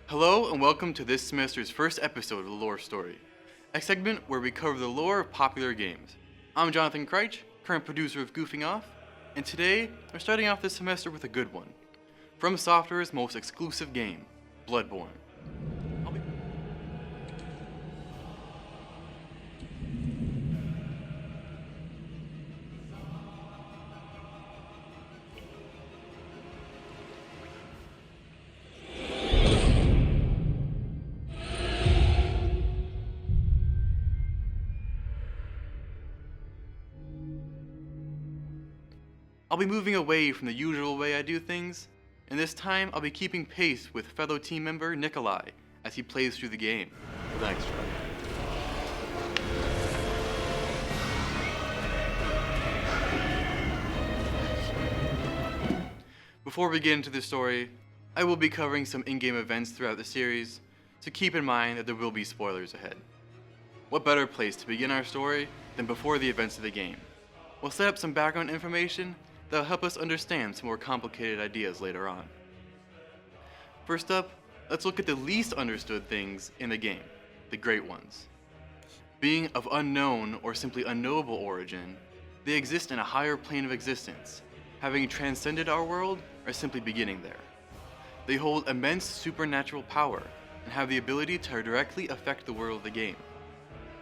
Hello and welcome to this semester's first episode of The Lore Story, a segment where we cover the lore of popular games. I'm Jonathan Kreitch, current producer of Goofing Off, and today we're starting off this semester with a good one. From Software's most exclusive game, Bloodborne. I'll be moving away from the usual way I do things, and this time I'll be keeping pace with fellow team member Nikolai as he plays through the game. Thanks, Charlie. Before we get into the story, I will be covering some in-game events throughout the series, so keep in mind that there will be spoilers ahead. What better place to begin our story than before the events of the game? We'll set up some background information that'll help us understand some more complicated ideas later on. First up, let's look at the least understood things in the game, the Great Ones. Being of unknown or simply unknowable origin, they exist in a higher plane of existence, having transcended our world or simply beginning there. They hold immense supernatural power and have the ability to directly affect the world of the game.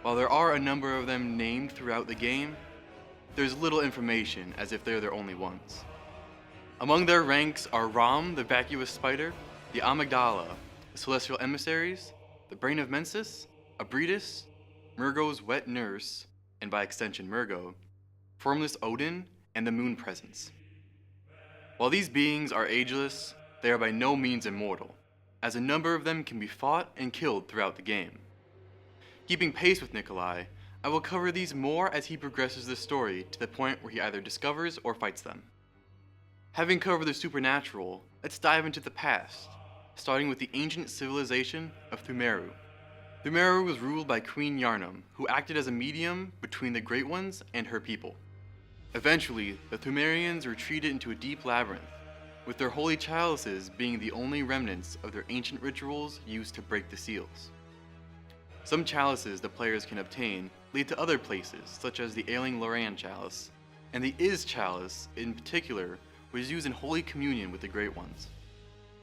While there are a number of them named throughout the game, there's little information as if they're their only ones. Among their ranks are Rom, the vacuous spider, the Amygdala, the celestial emissaries, the brain of Mensis, Abridus, Murgo's wet nurse, and by extension Murgo, formless Odin, and the moon presence. While these beings are ageless, they are by no means immortal, as a number of them can be fought and killed throughout the game. Keeping pace with Nikolai, I will cover these more as he progresses the story to the point where he either discovers or fights them. Having covered the supernatural, let's dive into the past, starting with the ancient civilization of Thumeru. Thumeru was ruled by Queen Yarnum, who acted as a medium between the Great Ones and her people. Eventually, the Thumerians retreated into a deep labyrinth, with their holy chalices being the only remnants of their ancient rituals used to break the seals. Some chalices the players can obtain lead to other places, such as the Ailing Loran chalice, and the Is chalice in particular was used in Holy Communion with the Great Ones.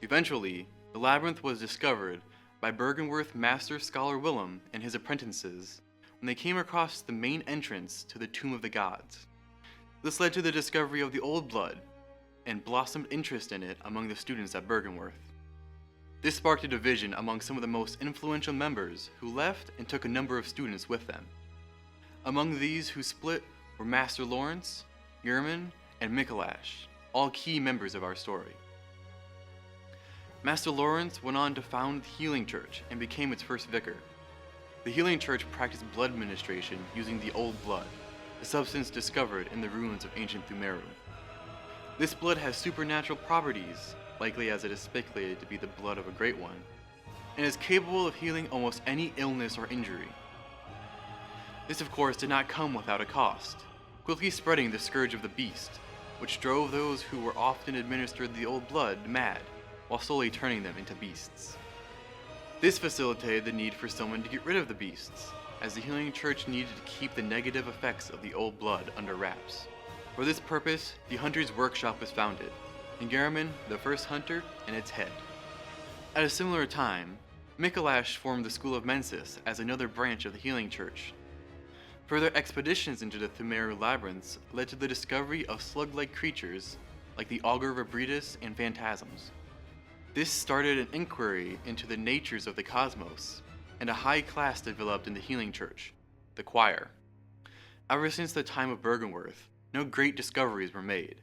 Eventually, the labyrinth was discovered by Bergenworth Master Scholar Willem and his apprentices when they came across the main entrance to the Tomb of the Gods. This led to the discovery of the Old Blood, and blossomed interest in it among the students at Bergenworth. This sparked a division among some of the most influential members who left and took a number of students with them. Among these who split were Master Lawrence, Yerman, and Mikolash, all key members of our story. Master Lawrence went on to found the Healing Church and became its first vicar. The Healing Church practiced blood administration using the Old Blood, a substance discovered in the ruins of ancient Thumeru. This blood has supernatural properties, likely as it is speculated to be the blood of a Great One, and is capable of healing almost any illness or injury. This of course did not come without a cost, quickly spreading the scourge of the beast, which drove those who were often administered the Old Blood mad, while slowly turning them into beasts. This facilitated the need for someone to get rid of the beasts, as the Healing Church needed to keep the negative effects of the Old Blood under wraps. For this purpose, the Hunter's Workshop was founded, and Gehrman, the first hunter, and its head. At a similar time, Mikolash formed the School of Mensis as another branch of the Healing Church. Further expeditions into the Thumeru labyrinths led to the discovery of slug-like creatures like the Augur of Abridus and phantasms. This started an inquiry into the natures of the cosmos, and a high class developed in the Healing Church, the Choir. Ever since the time of Bergenworth, no great discoveries were made,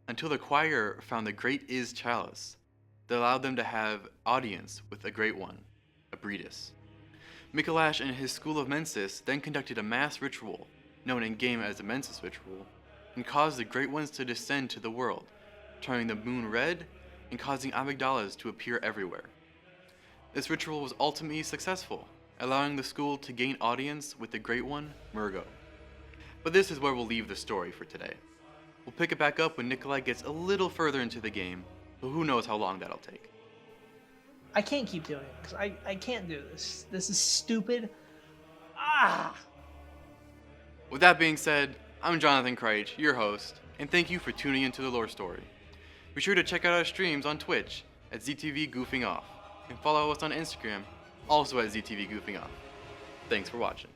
until the Choir found the Great Is chalice that allowed them to have audience with a Great One, Abridus. Mikolash and his School of Mensis then conducted a mass ritual, known in-game as the Mensis Ritual, and caused the Great Ones to descend to the world, turning the moon red and causing amygdalas to appear everywhere. This ritual was ultimately successful, allowing the school to gain audience with the Great One, Murgo. But this is where we'll leave the story for today. We'll pick it back up when Nikolai gets a little further into the game, but who knows how long that'll take. I can't keep doing it because I can't do this. This is stupid. Ah! With that being said, I'm Jonathan Kreitch, your host, and thank you for tuning into the Lore Story. Be sure to check out our streams on Twitch at ZTV Goofing Off, and follow us on Instagram, also at ZTV Goofing Off. Thanks for watching.